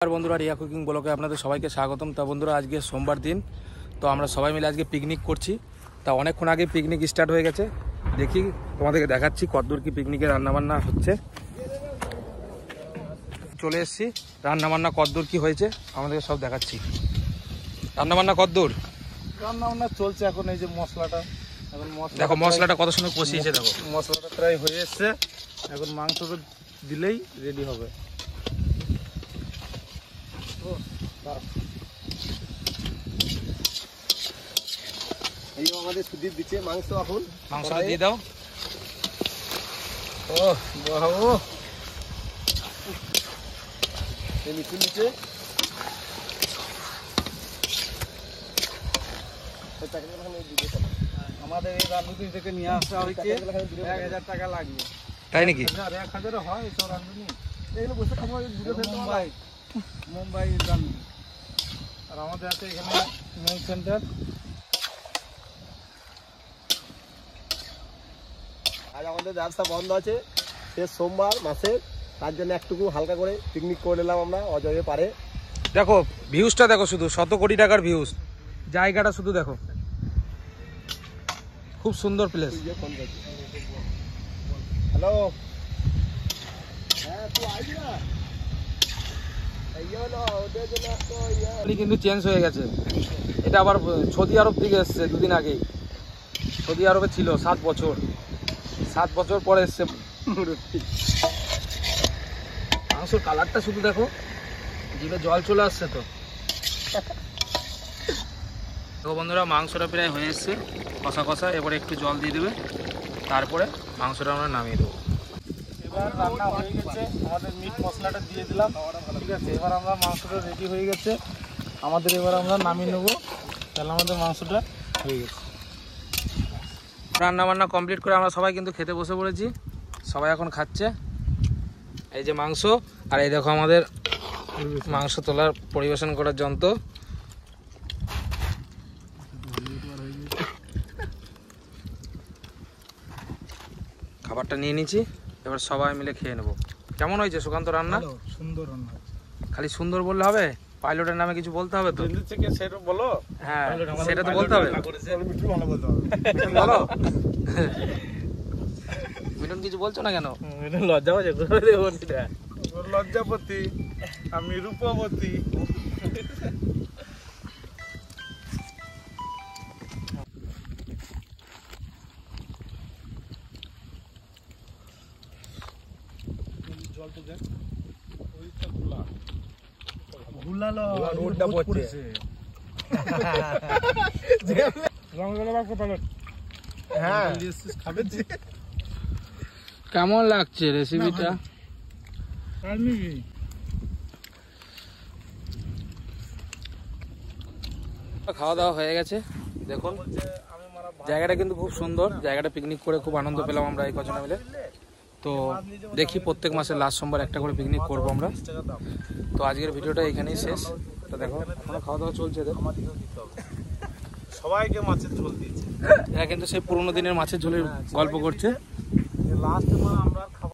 বন্ধুরা রিয়া কুকিং ব্লগে আপনাদের সবাইকে স্বাগতম। তা বন্ধুরা আজকে সোমবার দিন, তো আমরা সবাই মিলে আজকে পিকনিক করছি। তা অনেকক্ষণ আগে পিকনিক স্টার্ট হয়ে গেছে, দেখি তোমাদেরকে দেখাচ্ছি কতদূর কি পিকনিকে রান্নাবান্না হচ্ছে। চলে এসেছি, রান্নাবান্না কতদূর কি হয়েছে আমাদেরকে সব দেখাচ্ছি। রান্নাবান্না কতদূর? রান্নাবান্না চলছে এখন। এই যে মশলাটা, এখন দেখো মশলাটা কত সময় কষিয়েছে, দেখো মশলাটা প্রায় হয়ে এসছে। এখন মাংসটা দিলেই রেডি হবে। এই আমাদের সুদীপ দিচ্ছে মাংস, এখন মাংসটা দিয়ে দাও। ও বাহ, এই নিচে আমাদের এই রান্ধুনি থেকে নিয়ে আসা হয়েছে। 1000 টাকা লাগবে। তাই নাকি? 1000 হয় সব রান্ধুনি। এগুলো বসে খাবো মুম্বাই রান্ধুনি। আর আমাদের আছে এখানে মেন সেন্টার। আজ আমাদের ব্যবসা বন্ধ আছে, শেষ সোমবার মাসের, তার জন্য একটুকু হালকা করে পিকনিক করে নিলাম আমরা অজয়ে পারে। দেখো ভিউজটা দেখো, শুধু 100 কোটি টাকার ভিউজ। জায়গাটা শুধু দেখো, খুব সুন্দর প্লেস। হ্যালো, কিন্তু চেঞ্জ হয়ে গেছে, এটা আবার সৌদি আরব থেকে এসছে দুদিন আগেই। সৌদি আরবে ছিল 7 বছর, 7 বছর পরে এসছে। মাংসের কালারটা শুধু দেখো, জিভে জল চলে আসছে। তো তো বন্ধুরা মাংসটা প্রায় হয়ে এসছে কষা কষা। এবারে একটু জল দিয়ে দেবে, তারপরে মাংসটা আমরা নামিয়ে দেবো। এবার রান্না হয়ে গেছে, আমাদের মিট মশলাটা দিয়ে দিলাম, ঠিক আছে। এবার আমরা মাংসটা রেডি হয়ে গেছে আমাদের, এবার আমরা নামিয়ে নেবো। তাহলে আমাদের মাংসটা হয়ে গেছে। রান্না বান্না কমপ্লিট করে আমরা সবাই কিন্তু খেতে বসে পড়েছি। সবাই এখন খাচ্ছে। এই যে মাংস, আর এই দেখো আমাদের মাংস তোলার পরিবেশন করার যন্ত্র। খাবারটা নিয়ে নিচ্ছি, এবার সবাই মিলে খেয়ে নেবো। কেমন হয়েছে সুকান্ত রান্না? সুন্দর রান্না। খালি সুন্দর বললে হবে? পাইলটের নামে কিছু বলতে হবে তো? সেটা বলো। হ্যাঁ সেটা তো বলতে হবে। বলো মিঠুন, কিছু বলছো না কেন? লজ্জা পাচ্ছে, লজ্জাপতি, আমি রূপবতী। জল তো দেখ, ওইটা ঘুলালো রোডটা পড়ছে। হ্যাঁ খাবেন। কেমন লাগছে রেসিপিটা? খাওয়া দাওয়া হয়ে গেছে। দেখুন জায়গাটা কিন্তু খুব সুন্দর। জায়গাটা পিকনিক করে খুব আনন্দ পেলাম আমরা এই কজনে মিলে। তো দেখি প্রত্যেক মাসের লাস্ট সোমবার একটা করে পিকনিক করবো আমরা। তো আজকের ভিডিওটা এখানেই শেষ। তো দেখো এখনো খাওয়া দাওয়া চলছে। সবাইকে মাছের ঝোল দিয়েছে। এরা কিন্তু সেই পুরোনো দিনের মাছের ঝোলের গল্প করছে। লাস্ট আমরা